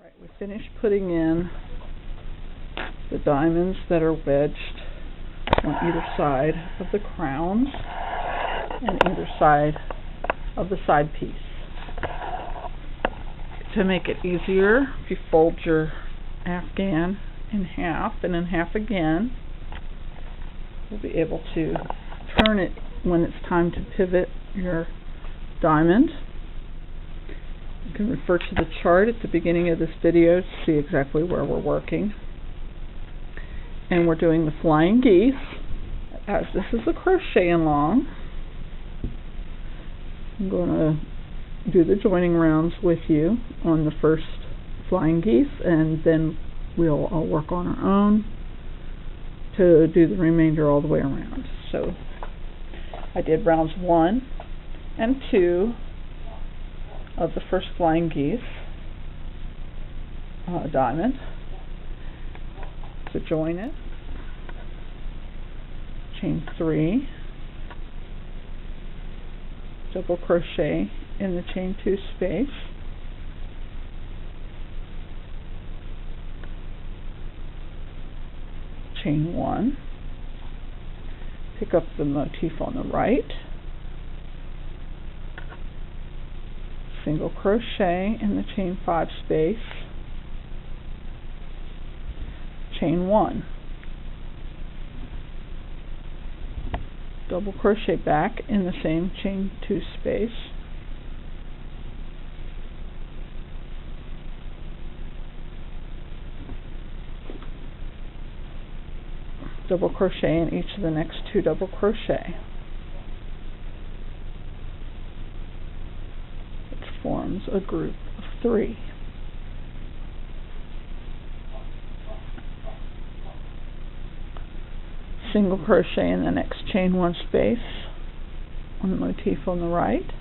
Right, we finished putting in the diamonds that are wedged on either side of the crowns and either side of the side piece. To make it easier, if you fold your Afghan in half and in half again, you'll be able to turn it when it's time to pivot your diamond. You can refer to the chart at the beginning of this video to see exactly where we're working. And we're doing the flying geese, as this is a crochet along. I'm going to do the joining rounds with you on the first flying geese, and then we'll all work on our own to do the remainder all the way around. So I did rounds 1 and 2 of the first flying geese diamond. To join it, chain 3, double crochet in the chain 2 space, chain 1, pick up the motif on the right, single crochet in the chain 5 space, chain 1, double crochet back in the same chain 2 space, double crochet in each of the next 2 double crochet. It forms a group of 3. Single crochet in the next chain 1 space on the motif on the right.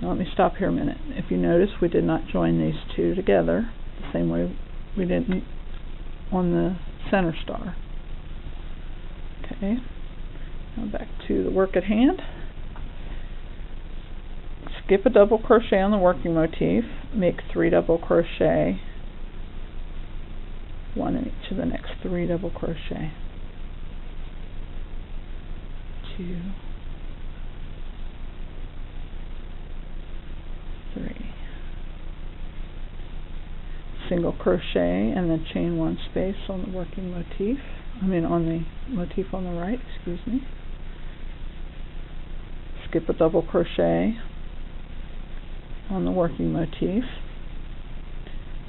Now let me stop here a minute. If you notice, we did not join these 2 together the same way we didn't on the center star. Okay, now back to the work at hand. Skip a double crochet on the working motif, make 3 double crochet, 1 in each of the next 3 double crochet, 2, 3, single crochet and then chain 1 space on the working motif, on the motif on the right, excuse me. Skip a double crochet on the working motif,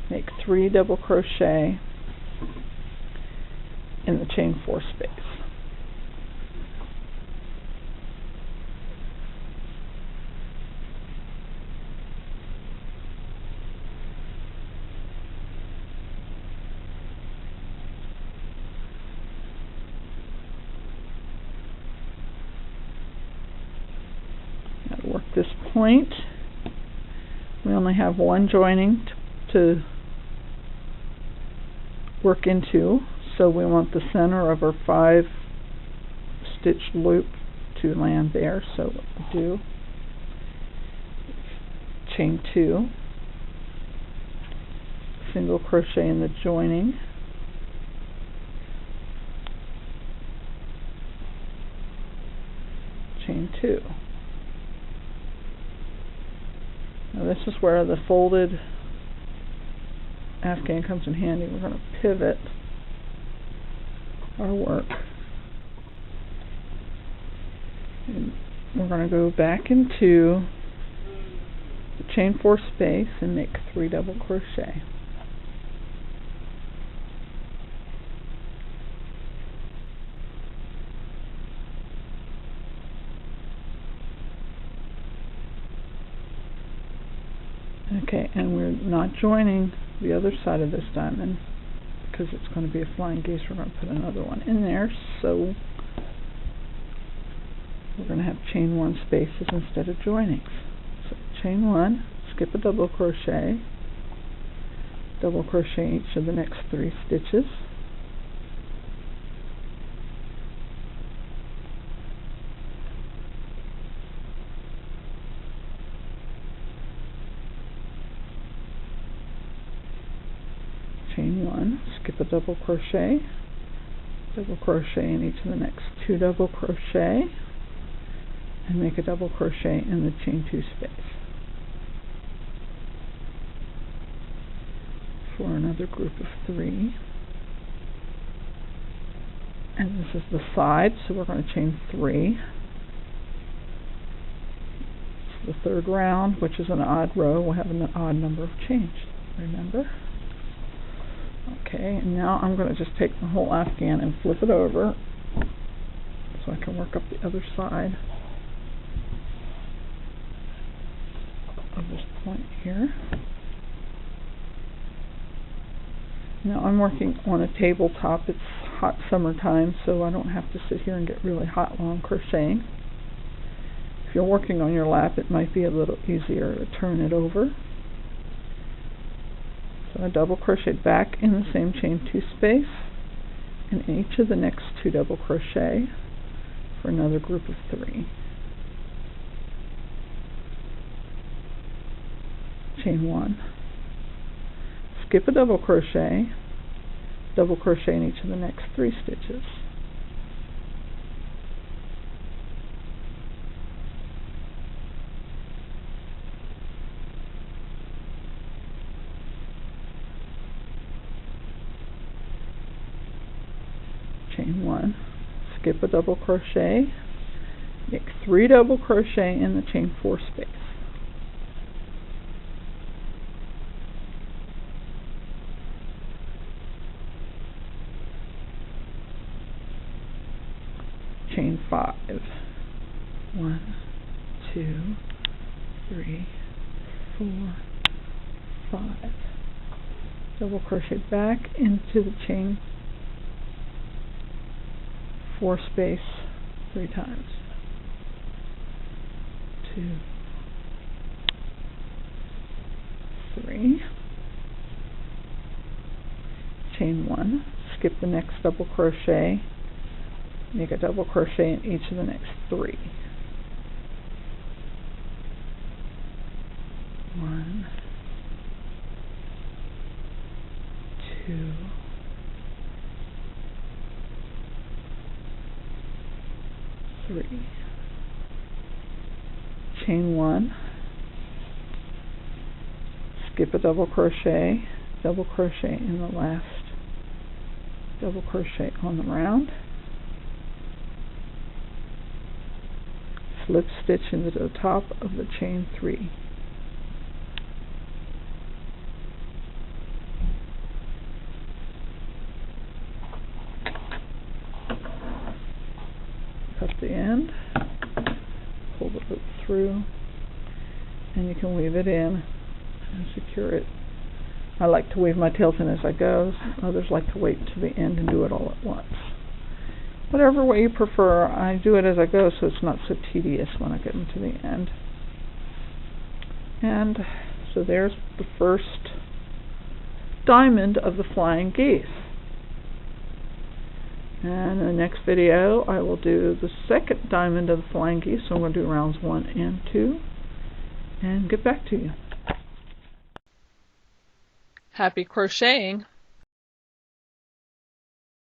make 3 double crochet in the chain 4 space. Now to work this point, we only have 1 joining to work into. So we want the center of our 5 stitch loop to land there. So what we do, chain 2, single crochet in the joining, chain 2. Now this is where the folded Afghan comes in handy. We're going to pivot our work, and we're going to go back into the chain 4 space and make 3 double crochet. Okay, and we're not joining the other side of this diamond because it's going to be a flying geese. We're going to put another one in there, so we're going to have chain 1 spaces instead of joinings. So chain 1, skip a double crochet, double crochet each of the next 3 stitches, chain 1, skip a double crochet in each of the next 2 double crochet, and make a double crochet in the chain 2 space for another group of 3. And this is the side, so we're going to chain 3. It's the third round, which is an odd row. We'll have an odd number of chains, remember? Okay, and now I'm going to just take the whole Afghan and flip it over so I can work up the other side of this point here. Now I'm working on a tabletop. It's hot summertime, so I don't have to sit here and get really hot while I'm crocheting. If you're working on your lap, it might be a little easier to turn it over. So I double crochet back in the same chain 2 space in each of the next 2 double crochet for another group of 3. Chain 1. Skip a double crochet in each of the next 3 stitches. Chain 1, skip a double crochet, make 3 double crochet in the chain 4 space. Chain 5, 1, 2, 3, 4, 5. Double crochet back into the chain 4 space 3 times. 2, 3. Chain 1, skip the next double crochet, make a double crochet in each of the next 3. 1, 2, 3. Chain 1, skip a double crochet in the last double crochet on the round, slip stitch into the top of the chain 3. Cut the end, pull the loop through, and you can weave it in and secure it. I like to weave my tails in as I go. Others like to wait to the end and do it all at once. Whatever way you prefer, I do it as I go so it's not so tedious when I get into the end. And so there's the first diamond of the flying geese. And in the next video I will do the second diamond of the flying geese. So I'm going to do rounds 1 and 2 and get back to you. Happy crocheting!